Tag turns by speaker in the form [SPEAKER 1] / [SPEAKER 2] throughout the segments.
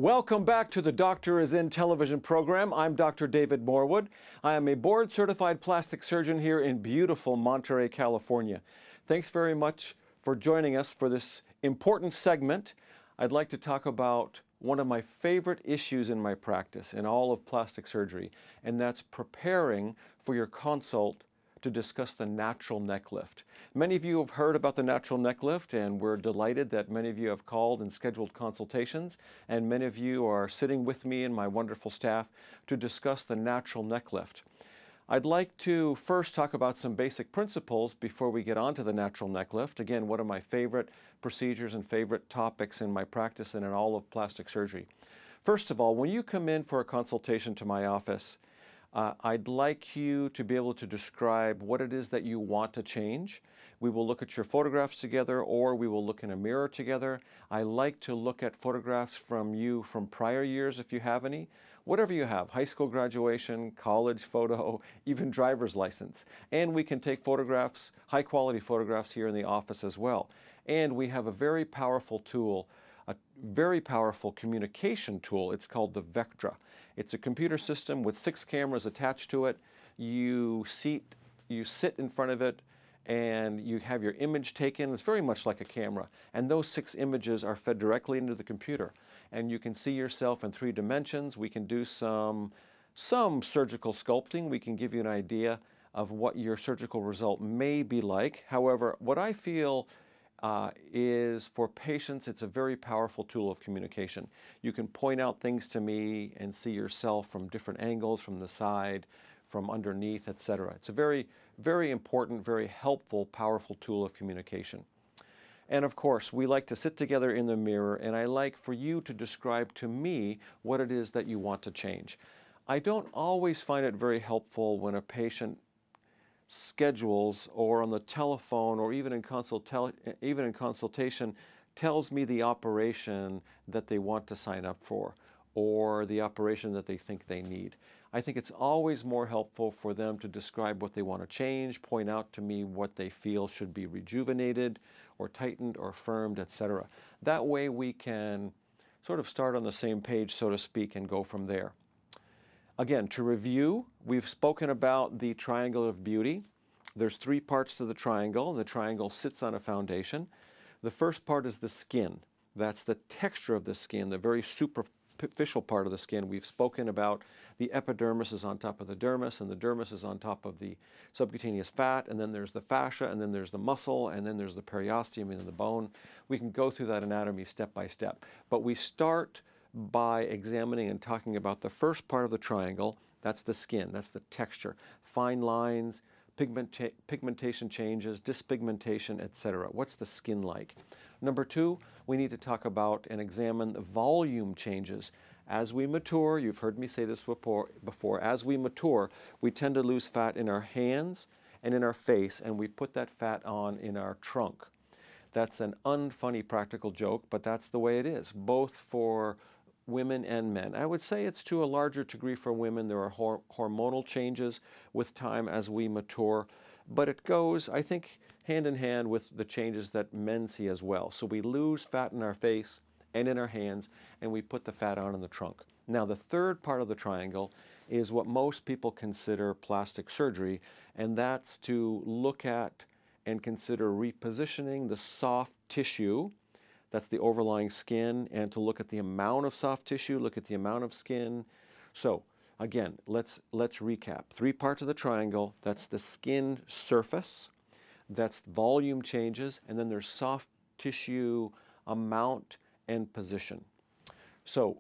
[SPEAKER 1] Welcome back to the Doctor is In television program. I'm Dr. David Morwood. I am a board-certified plastic surgeon here in beautiful Monterey, California. Thanks very much for joining us for this important segment. I'd like to talk about one of my favorite issues in my practice in all of plastic surgery, and that's preparing for your consult to discuss the natural neck lift. Many of you have heard about the natural neck lift, and we're delighted that many of you have called and scheduled consultations, and many of you are sitting with me and my wonderful staff to discuss the natural neck lift. I'd like to first talk about some basic principles before we get on to the natural neck lift. Again, one of my favorite procedures and favorite topics in my practice and in all of plastic surgery. First of all, when you come in for a consultation to my office, I'd like you to be able to describe what it is that you want to change. We will look at your photographs together, or we will look in a mirror together. I like to look at photographs from you from prior years if you have any. Whatever you have, high school graduation, college photo, even driver's license. And we can take photographs, high quality photographs here in the office as well. And we have a very powerful tool, a very powerful communication tool. It's called the Vectra. It's a computer system with 6 cameras attached to it. You sit in front of it and you have your image taken. It's very much like a camera. And those 6 images are fed directly into the computer. And you can see yourself in 3 dimensions. We can do some surgical sculpting. We can give you an idea of what your surgical result may be like. However, what I feel is for patients, it's a very powerful tool of communication. You can point out things to me and see yourself from different angles, from the side, from underneath, etc. It's a very, very important, very helpful, powerful tool of communication. And of course, we like to sit together in the mirror, and I like for you to describe to me what it is that you want to change. I don't always find it very helpful when a patient schedules or on the telephone or even in consultation tells me the operation that they want to sign up for or the operation that they think they need. I think it's always more helpful for them to describe what they want to change, point out to me what they feel should be rejuvenated or tightened or firmed, etc. That way we can sort of start on the same page, so to speak, and go from there. Again, to review, we've spoken about the triangle of beauty. There's 3 parts to the triangle, and the triangle sits on a foundation. The first part is the skin. That's the texture of the skin, the very superficial part of the skin. We've spoken about the epidermis is on top of the dermis, and the dermis is on top of the subcutaneous fat, and then there's the fascia, and then there's the muscle, and then there's the periosteum and the bone. We can go through that anatomy step by step. But we start by examining and talking about the first part of the triangle. That's the skin, that's the texture. Fine lines, pigmentation changes, dyspigmentation, etc. What's the skin like? Number 2, we need to talk about and examine the volume changes. As we mature, you've heard me say this before, as we mature, we tend to lose fat in our hands and in our face, and we put that fat on in our trunk. That's an unfunny practical joke, but that's the way it is, both for women and men. I would say it's to a larger degree for women. There are hormonal changes with time as we mature, but it goes, I think, hand in hand with the changes that men see as well. So we lose fat in our face and in our hands, and we put the fat on in the trunk. Now, the third part of the triangle is what most people consider plastic surgery, and that's to look at and consider repositioning the soft tissue. That's the overlying skin, and to look at the amount of soft tissue, look at the amount of skin. So again, let's recap. 3 parts of the triangle. That's the skin surface, that's volume changes, and then there's soft tissue amount and position. So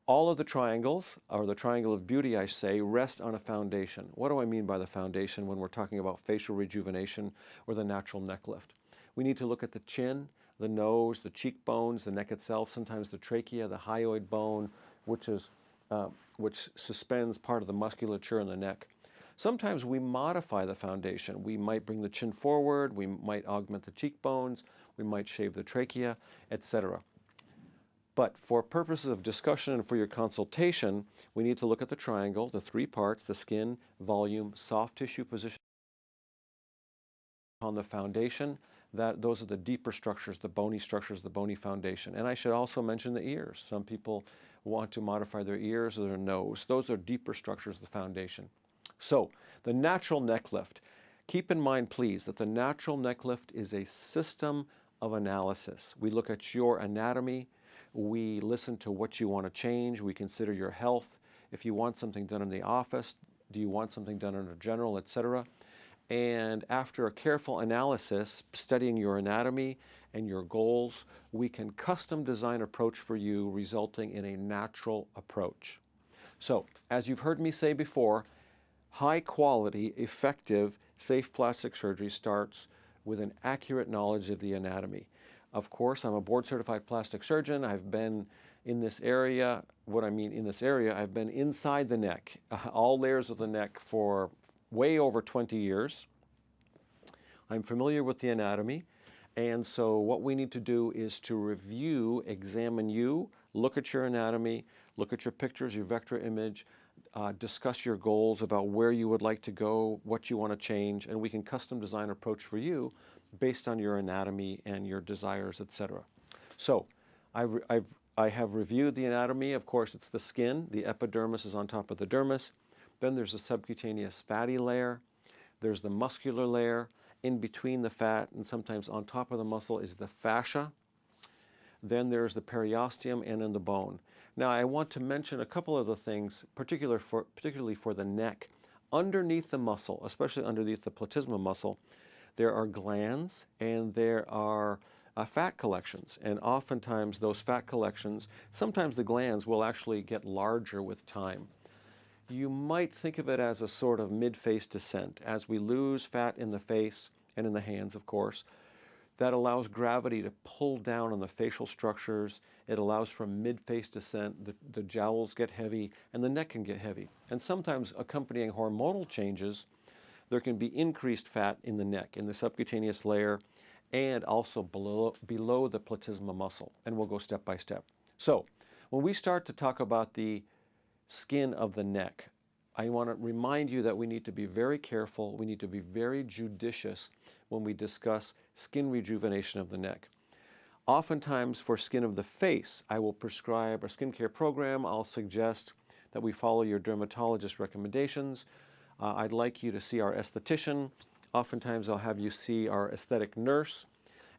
[SPEAKER 1] all of the triangles, or the triangle of beauty I say, rest on a foundation. What do I mean by the foundation when we're talking about facial rejuvenation or the natural neck lift? We need to look at the chin, the nose, the cheekbones, the neck itself, sometimes the trachea, the hyoid bone, which suspends part of the musculature in the neck. Sometimes we modify the foundation. We might bring the chin forward, we might augment the cheekbones, we might shave the trachea, etc. But for purposes of discussion and for your consultation, we need to look at the triangle, the 3 parts, the skin, volume, soft tissue position on the foundation. Those are the deeper structures, the bony foundation. And I should also mention the ears. Some people want to modify their ears or their nose. Those are deeper structures of the foundation. So the natural neck lift. Keep in mind, please, that the natural neck lift is a system of analysis. We look at your anatomy. We listen to what you want to change. We consider your health. If you want something done in the office, do you want something done in a general, etc. And after a careful analysis, studying your anatomy and your goals, we can custom design approach for you, resulting in a natural approach. So, as you've heard me say before, high quality, effective, safe plastic surgery starts with an accurate knowledge of the anatomy. Of course, I'm a board-certified plastic surgeon. I've been in this area. What I mean in this area, I've been inside the neck, all layers of the neck for way over 20 years. I'm familiar with the anatomy, and so what we need to do is to review, examine you, look at your anatomy, look at your pictures, your vector image, discuss your goals about where you would like to go, what you want to change, and we can custom design approach for you based on your anatomy and your desires, etc. So I have reviewed the anatomy. Of course, it's the skin. The epidermis is on top of the dermis. Then there's a subcutaneous fatty layer. There's the muscular layer. In between the fat and sometimes on top of the muscle is the fascia. Then there's the periosteum and in the bone. Now I want to mention a couple of the things, particularly for the neck. Underneath the muscle, especially underneath the platysma muscle, there are glands and there are fat collections. And oftentimes those fat collections, sometimes the glands will actually get larger with time. You might think of it as a sort of mid-face descent. As we lose fat in the face and in the hands, of course, that allows gravity to pull down on the facial structures. It allows for mid-face descent. The jowls get heavy and the neck can get heavy. And sometimes accompanying hormonal changes, there can be increased fat in the neck, in the subcutaneous layer, and also below the platysma muscle. And we'll go step by step. So when we start to talk about the skin of the neck, I want to remind you that we need to be very careful. We need to be very judicious when we discuss skin rejuvenation of the neck. Oftentimes for skin of the face, I will prescribe a skincare program. I'll suggest that we follow your dermatologist recommendations. I'd like you to see our esthetician. Oftentimes I'll have you see our aesthetic nurse.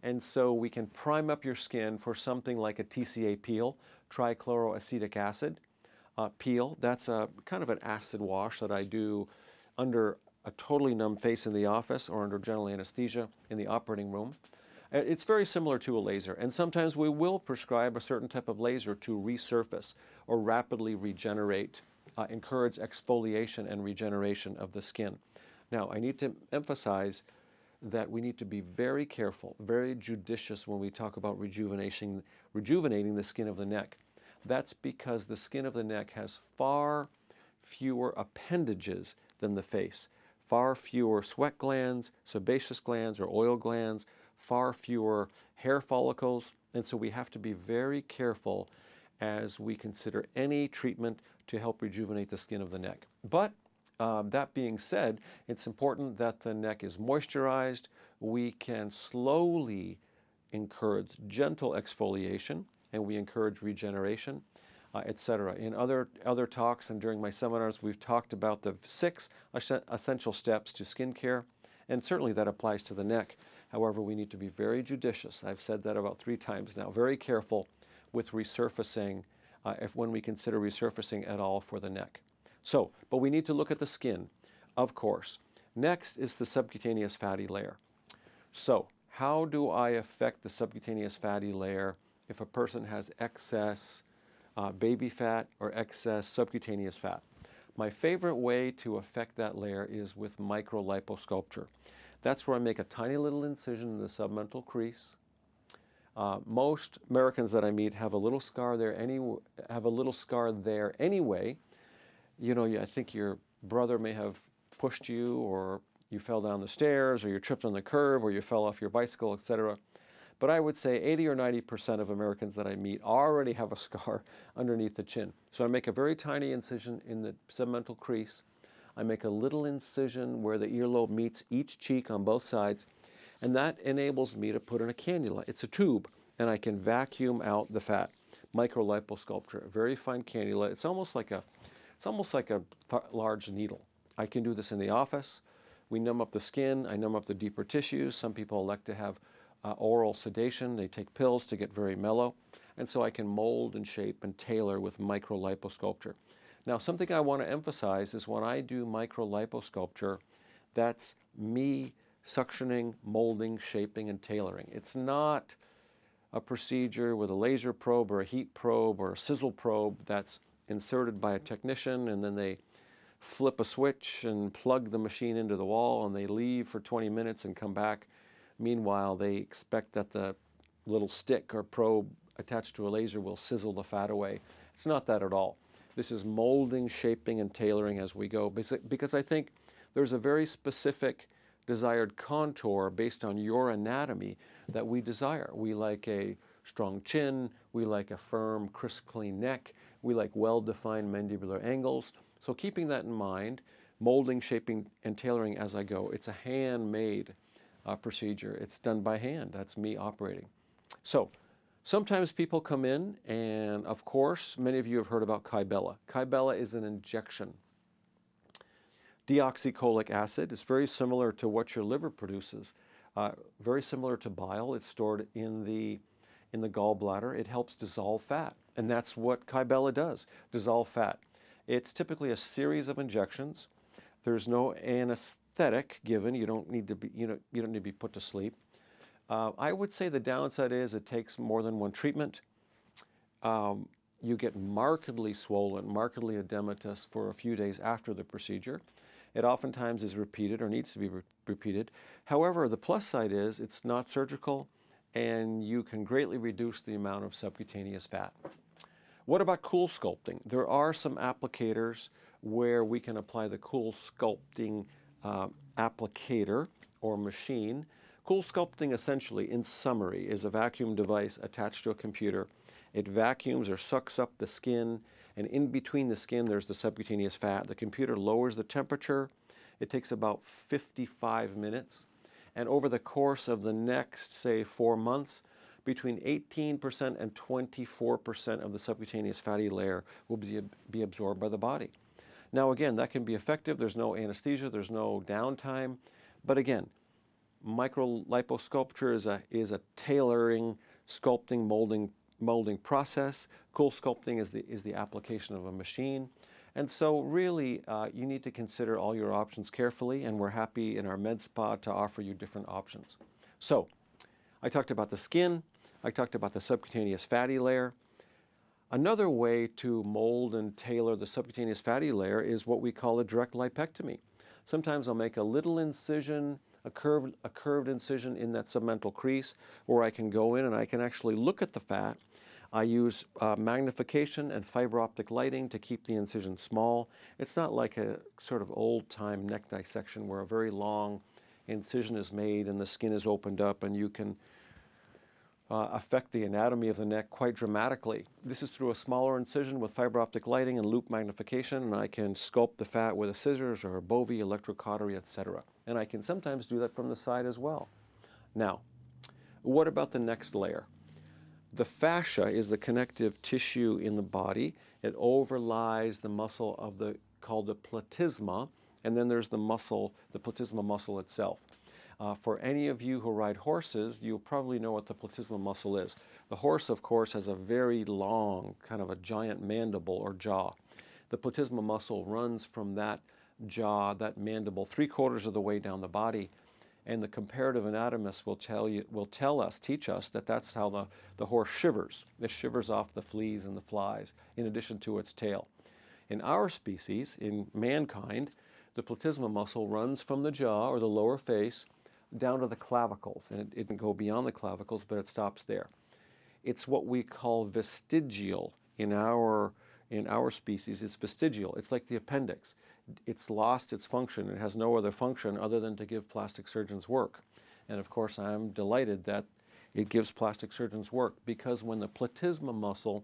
[SPEAKER 1] And so we can prime up your skin for something like a TCA peel, trichloroacetic acid peel. That's a kind of an acid wash that I do under a totally numb face in the office or under general anesthesia in the operating room. It's very similar to a laser, and sometimes we will prescribe a certain type of laser to resurface or rapidly regenerate, encourage exfoliation and regeneration of the skin. Now, I need to emphasize that we need to be very careful, very judicious when we talk about rejuvenating the skin of the neck. That's because the skin of the neck has far fewer appendages than the face, far fewer sweat glands, sebaceous glands or oil glands, far fewer hair follicles, and so we have to be very careful as we consider any treatment to help rejuvenate the skin of the neck. But that being said, it's important that the neck is moisturized. We can slowly encourage gentle exfoliation, and we encourage regeneration, etc. In other talks and during my seminars, we've talked about the 6 essential steps to skincare, and certainly that applies to the neck. However, we need to be very judicious. I've said that about 3 times now. Very careful with resurfacing, when we consider resurfacing at all for the neck. So, but we need to look at the skin, of course. Next is the subcutaneous fatty layer. So, how do I affect the subcutaneous fatty layer if a person has excess baby fat or excess subcutaneous fat? My favorite way to affect that layer is with microliposculpture. That's where I make a tiny little incision in the submental crease. Most Americans that I meet have a little scar there anyway. You know, I think your brother may have pushed you, or you fell down the stairs, or you tripped on the curb, or you fell off your bicycle, etc. But I would say 80 or 90% of Americans that I meet already have a scar underneath the chin. So I make a very tiny incision in the submental crease. I make a little incision where the earlobe meets each cheek on both sides, and that enables me to put in a cannula. It's a tube, and I can vacuum out the fat. microliposculpture, a very fine cannula. It's almost like a large needle. I can do this in the office. We numb up the skin. I numb up the deeper tissues. Some people elect to have oral sedation. They take pills to get very mellow. And so I can mold and shape and tailor with microliposculpture. Now, something I want to emphasize is when I do microliposculpture, that's me suctioning, molding, shaping, and tailoring. It's not a procedure with a laser probe or a heat probe or a sizzle probe that's inserted by a technician, and then they flip a switch and plug the machine into the wall, and they leave for 20 minutes and come back. Meanwhile, they expect that the little stick or probe attached to a laser will sizzle the fat away. It's not that at all. This is molding, shaping, and tailoring as we go, because I think there's a very specific desired contour based on your anatomy that we desire. We like a strong chin, we like a firm, crisp, clean neck, we like well-defined mandibular angles. So keeping that in mind, molding, shaping, and tailoring as I go. It's a handmade procedure. It's done by hand. That's me operating. So sometimes people come in, and of course, many of you have heard about Kybella. Kybella is an injection. Deoxycholic acid is very similar to what your liver produces, very similar to bile. It's stored in the gallbladder. It helps dissolve fat, and that's what Kybella does, dissolve fat. It's typically a series of injections. There's no anesthetic given. You don't need to be put to sleep. I would say the downside is it takes more than one treatment. You get markedly swollen, markedly edematous for a few days after the procedure. It oftentimes is repeated or needs to be repeated. However, the plus side is it's not surgical, and you can greatly reduce the amount of subcutaneous fat. What about cool sculpting? There are some applicators where we can apply the cool sculpting applicator or machine. Cool sculpting, essentially, in summary, is a vacuum device attached to a computer. It vacuums or sucks up the skin, and in between the skin there's the subcutaneous fat. The computer lowers the temperature. It takes about 55 minutes. And over the course of the next, say, 4 months, between 18% and 24% of the subcutaneous fatty layer will be absorbed by the body. Now, again, that can be effective. There's no anesthesia. There's no downtime. But again, microliposculpture is a tailoring, sculpting, molding process. Cool sculpting is the application of a machine. And so really, you need to consider all your options carefully, and we're happy in our med spa to offer you different options. So I talked about the skin. I talked about the subcutaneous fatty layer. Another way to mold and tailor the subcutaneous fatty layer is what we call a direct lipectomy. Sometimes I'll make a little incision, a curved incision in that submental crease, where I can go in and I can actually look at the fat. I use magnification and fiber optic lighting to keep the incision small. It's not like a sort of old-time neck dissection where a very long incision is made and the skin is opened up, and you can affect the anatomy of the neck quite dramatically. This is through a smaller incision with fiber optic lighting and loop magnification, and I can sculpt the fat with a scissors or a bovie, electrocautery, etc. And I can sometimes do that from the side as well. Now, what about the next layer? The fascia is the connective tissue in the body. It overlies the muscle called the platysma, and then there's the platysma muscle itself. For any of you who ride horses, you'll probably know what the platysma muscle is. The horse, of course, has a very long, kind of a giant mandible or jaw. The platysma muscle runs from that jaw, that mandible, 3/4 of the way down the body. And the comparative anatomist will teach us that that's how the horse shivers. It shivers off the fleas and the flies, in addition to its tail. In our species, in mankind, the platysma muscle runs from the jaw or the lower face down to the clavicles, and it can go beyond the clavicles, but it stops there. It's what we call vestigial in our species. It's vestigial. It's like the appendix. It's lost its function. It has no other function other than to give plastic surgeons work. And of course, I'm delighted that it gives plastic surgeons work, because when the platysma muscle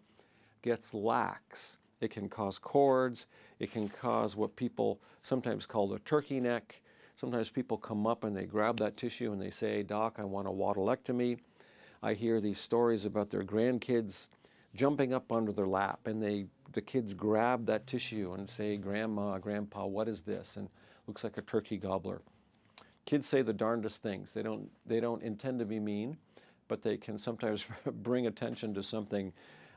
[SPEAKER 1] gets lax, it can cause cords. It can cause what people sometimes call the turkey neck. Sometimes people come up and they grab that tissue and they say, "Doc, I want a waddlectomy." I hear these stories about their grandkids jumping up onto their lap, and the kids grab that tissue and say, "Grandma, Grandpa, what is this?" And looks like a turkey gobbler. Kids say the darndest things. They don't intend to be mean, but they can sometimes bring attention to something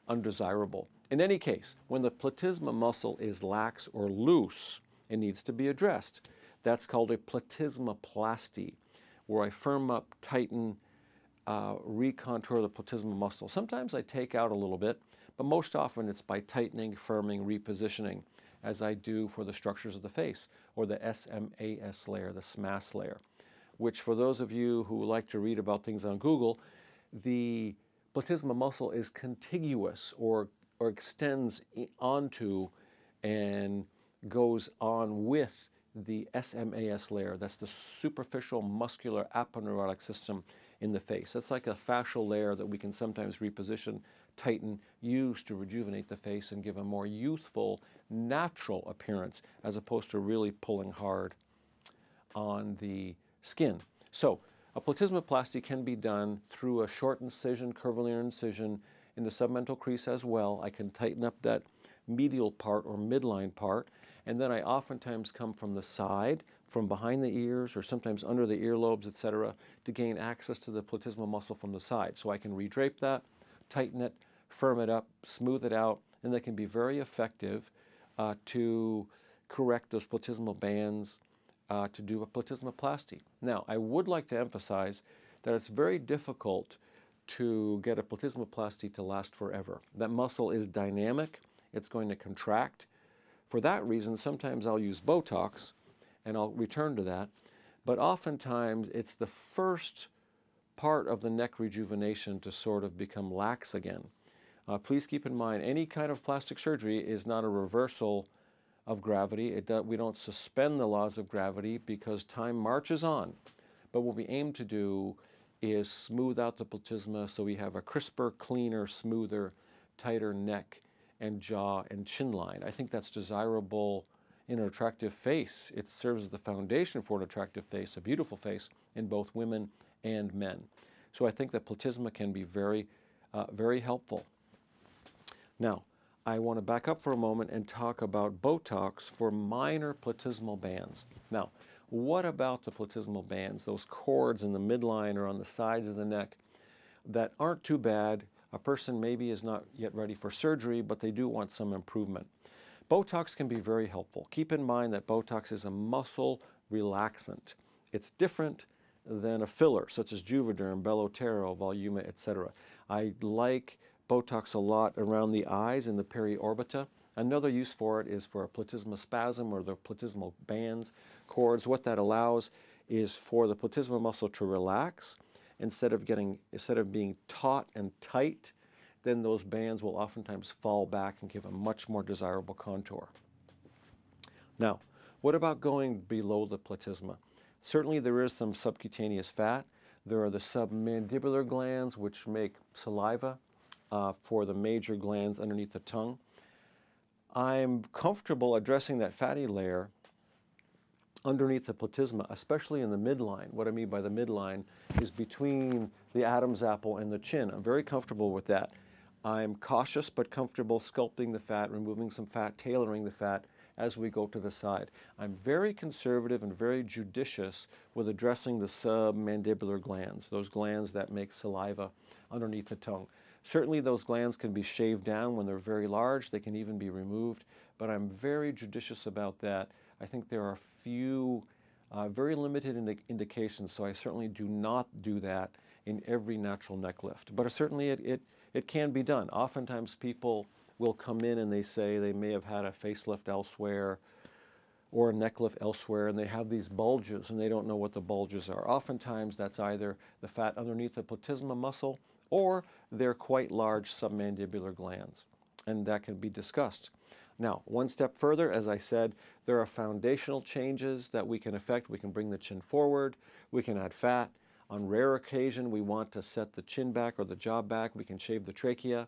[SPEAKER 1] undesirable. In any case, when the platysma muscle is lax or loose, it needs to be addressed. That's called a platysmoplasty, where I firm up, tighten, recontour the platysma muscle. Sometimes I take out a little bit, but most often it's by tightening, firming, repositioning, as I do for the structures of the face, or the SMAS layer, the SMAS layer, which for those of you who like to read about things on Google, the platysma muscle is contiguous or extends onto and goes on with the SMAS layer. That's the superficial muscular aponeurotic system in the face. That's like a fascial layer that we can sometimes reposition, tighten, use to rejuvenate the face and give a more youthful, natural appearance as opposed to really pulling hard on the skin. So a platysmoplasty can be done through a short incision, curvilinear incision in the submental crease as well. I can tighten up that medial part or midline part, and then I oftentimes come from the side, from behind the ears, or sometimes under the earlobes, etc., to gain access to the platysma muscle from the side. So I can redrape that, tighten it, firm it up, smooth it out, and that can be very effective to correct those platysmal bands, to do a platysmoplasty. Now, I would like to emphasize that it's very difficult to get a platysmoplasty to last forever. That muscle is dynamic. It's going to contract. For that reason, sometimes I'll use Botox, and I'll return to that. But oftentimes, it's the first part of the neck rejuvenation to sort of become lax again. Please keep in mind, any kind of plastic surgery is not a reversal of gravity. We don't suspend the laws of gravity because time marches on. But what we aim to do is smooth out the platysma so we have a crisper, cleaner, smoother, tighter neck and jaw and chin line. I think that's desirable in an attractive face. It serves as the foundation for an attractive face, a beautiful face, in both women and men. So I think that platysma can be very, very helpful. Now, I want to back up for a moment and talk about Botox for minor platysmal bands. Now, what about the platysmal bands, those cords in the midline or on the sides of the neck that aren't too bad? A person maybe is not yet ready for surgery, but they do want some improvement. Botox can be very helpful. Keep in mind that Botox is a muscle relaxant. It's different than a filler, such as Juvederm, Belotero, Voluma, etc. I like Botox a lot around the eyes in the periorbita. Another use for it is for a platysmospasm or the platysmal bands, cords. What that allows is for the platysma muscle to relax instead of being taut and tight. Then those bands will oftentimes fall back and give a much more desirable contour. Now, what about going below the platysma? Certainly there is some subcutaneous fat. There are the submandibular glands, which make saliva for the major glands underneath the tongue. I'm comfortable addressing that fatty layer underneath the platysma, especially in the midline. What I mean by the midline is between the Adam's apple and the chin. I'm very comfortable with that. I'm cautious but comfortable sculpting the fat, removing some fat, tailoring the fat as we go to the side. I'm very conservative and very judicious with addressing the submandibular glands, those glands that make saliva underneath the tongue. Certainly those glands can be shaved down when they're very large. They can even be removed, but I'm very judicious about that. I think there are few, very limited indications, so I certainly do not do that in every natural neck lift. But certainly it can be done. Oftentimes people will come in and they say they may have had a facelift elsewhere or a neck lift elsewhere, and they have these bulges and they don't know what the bulges are. Oftentimes that's either the fat underneath the platysma muscle or they're quite large submandibular glands, and that can be discussed. Now, one step further, as I said, there are foundational changes that we can effect. We can bring the chin forward, we can add fat. On rare occasion, we want to set the chin back or the jaw back. We can shave the trachea.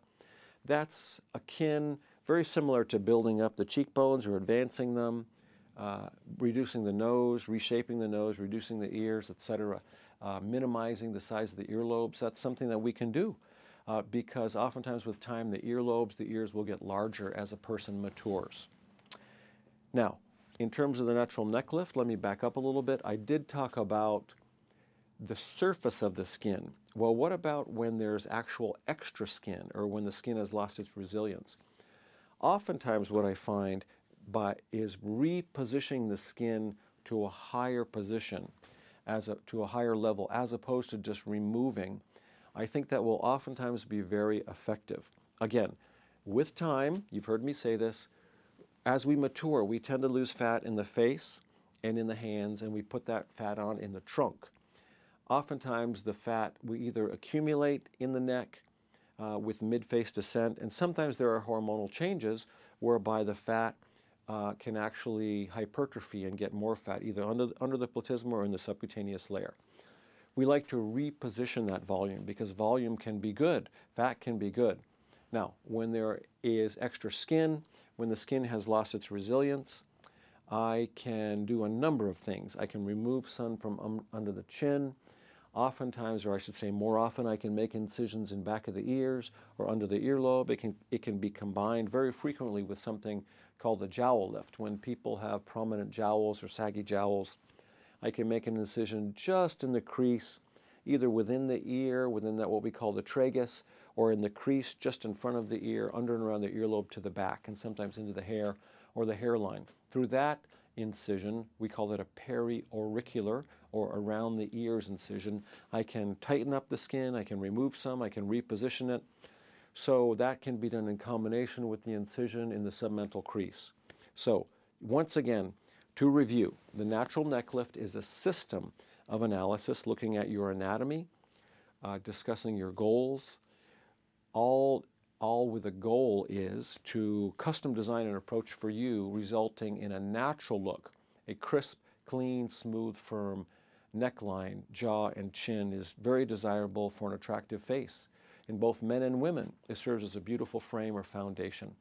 [SPEAKER 1] That's akin, very similar to building up the cheekbones or advancing them, reducing the nose, reshaping the nose, reducing the ears, etc., minimizing the size of the earlobes. That's something that we can do. because oftentimes with time the earlobes, the ears will get larger as a person matures. Now, in terms of the natural neck lift, let me back up a little bit. I did talk about the surface of the skin. Well, what about when there's actual extra skin or when the skin has lost its resilience? Oftentimes what I find is repositioning the skin to a higher position, to a higher level, as opposed to just removing. I think that will oftentimes be very effective. Again, with time, you've heard me say this, as we mature, we tend to lose fat in the face and in the hands, and we put that fat on in the trunk. Oftentimes the fat we either accumulate in the neck with mid-face descent, and sometimes there are hormonal changes whereby the fat can actually hypertrophy and get more fat either under the platysma or in the subcutaneous layer. We like to reposition that volume because volume can be good, fat can be good. Now, when there is extra skin, when the skin has lost its resilience, I can do a number of things. I can remove some from under the chin. Oftentimes, or I should say more often, I can make incisions in back of the ears or under the earlobe. It can be combined very frequently with something called the jowl lift. When people have prominent jowls or saggy jowls, I can make an incision just in the crease, either within the ear, within that what we call the tragus, or in the crease just in front of the ear, under and around the earlobe to the back, and sometimes into the hair or the hairline. Through that incision, we call it a peri-auricular, or around the ears incision. I can tighten up the skin, I can remove some, I can reposition it. So that can be done in combination with the incision in the submental crease. So once again, to review, the natural neck lift is a system of analysis looking at your anatomy, discussing your goals, all with the goal is to custom design an approach for you, resulting in a natural look. A crisp, clean, smooth, firm neckline, jaw, and chin is very desirable for an attractive face. In both men and women, it serves as a beautiful frame or foundation.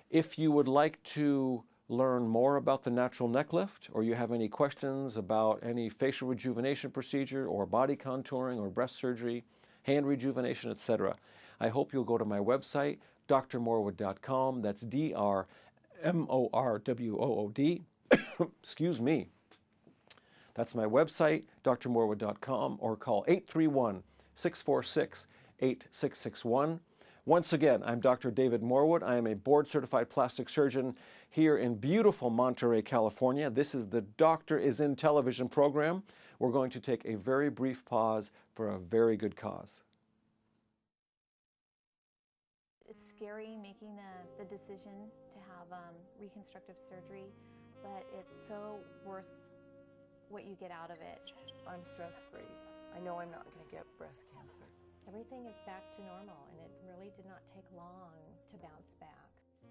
[SPEAKER 1] If you would like to learn more about the natural neck lift, or you have any questions about any facial rejuvenation procedure or body contouring or breast surgery, hand rejuvenation, etc., I hope you'll go to my website, drmorwood.com. That's D-R-M-O-R-W-O-O-D. Excuse me. That's my website, drmorwood.com, or call 831-646-8661. Once again, I'm Dr. David Morwood. I am a board-certified plastic surgeon here in beautiful Monterey, California. This is the Doctor is in Television program. We're going to take a very brief pause for a very good cause.
[SPEAKER 2] It's scary making the decision to have reconstructive surgery, but it's so worth what you get out of it.
[SPEAKER 3] I'm stress-free. I know I'm not going to get breast cancer.
[SPEAKER 4] Everything is back to normal, and it really did not take long to bounce back.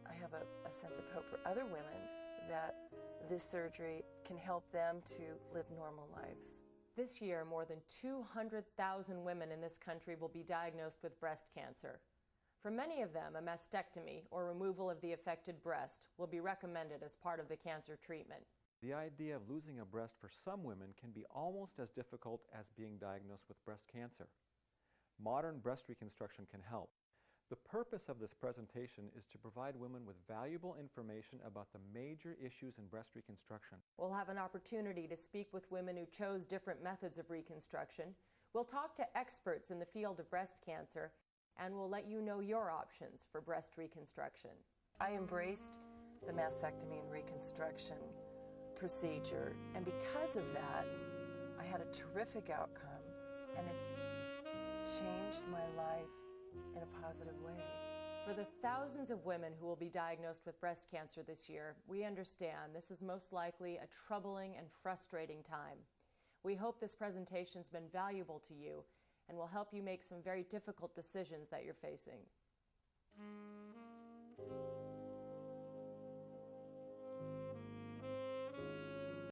[SPEAKER 3] I have a sense of hope for other women that this surgery can help them to live normal lives.
[SPEAKER 5] This year, more than 200,000 women in this country will be diagnosed with breast cancer. For many of them, a mastectomy or removal of the affected breast will be recommended as part of the cancer treatment.
[SPEAKER 1] The idea of losing a breast for some women can be almost as difficult as being diagnosed with breast cancer. Modern breast reconstruction can help. The purpose of this presentation is to provide women with valuable information about the major issues in breast reconstruction.
[SPEAKER 5] We'll have an opportunity to speak with women who chose different methods of reconstruction. We'll talk to experts in the field of breast cancer, and we'll let you know your options for breast reconstruction.
[SPEAKER 3] I embraced the mastectomy and reconstruction procedure, and because of that, I had a terrific outcome, and it's changed my life in a positive way.
[SPEAKER 5] For the thousands of women who will be diagnosed with breast cancer this year, we understand this is most likely a troubling and frustrating time. We hope this presentation's been valuable to you and will help you make some very difficult decisions that you're facing.